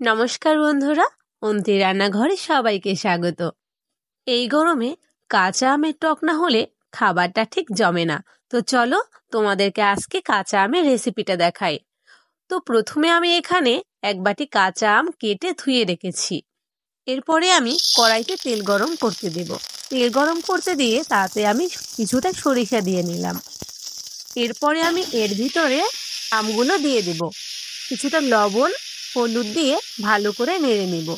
নমস্কার বন্ধুরা, অন্তি রান্নাঘরে সবাইকে স্বাগত। এই গরমে কাঁচা আমের টক না হলে খাবারটা ঠিক জমে না। তো চলো তোমাদেরকে আজকে কাঁচা আমের রেসিপিটা দেখাই। তো প্রথমে আমি এখানে এক বাটি কাঁচা আম কেটে ধুয়ে রেখেছি। এরপরে আমি কড়াইতে তেল গরম করতে দেব। তেল গরম করতে দিয়ে তাতে আমি কিছুটা সরিষা দিয়ে নিলাম। এরপরে আমি এর ভিতরে আমগুলো দিয়ে দেব। কিছুটা লবণ হলুদ দিয়ে ভালো করে নেড়ে নেব।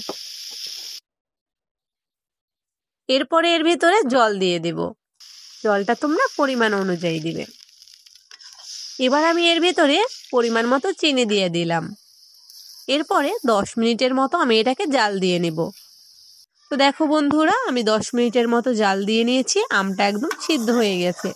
এরপরে এর ভিতরে জল দিয়ে দেব। জলটা তোমরা পরিমাণ অনুযায়ী দিবে। এবার আমি এর ভিতরে পরিমাণ মতো চিনি দিয়ে দিলাম। এরপরে 10 মিনিটের মতো আমি এটাকে জাল দিয়ে নেব। তো দেখো বন্ধুরা, আমি 10 মিনিটের মতো জাল দিয়ে নিয়েছি। আমটা একদম সিদ্ধ হয়ে গেছে।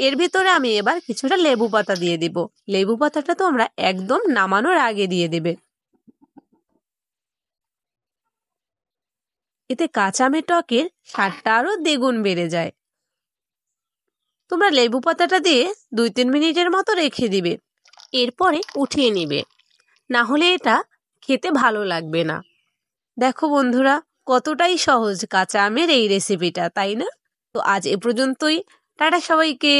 এর ভিতরে আমি এবার কিছুটা লেবু পাতা দিয়ে দিব। লেবু পাতাটা তোমরা একদম নামানোর আগে দিয়ে দেবে। এতে কাঁচা আমের টকের স্বাদটা আরো দ্বিগুণ বেড়ে যায়। তোমরা লেবু পাতাটা দিয়ে 2-3 মিনিটের মতো রেখে দিবে। এরপরে উঠিয়ে নিবে, না হলে এটা খেতে ভালো লাগবে না। দেখো বন্ধুরা, কতটাই সহজ কাঁচা আমের এই রেসিপিটা, তাই না? তো আজ এ পর্যন্তই। টাটা সবাইকে।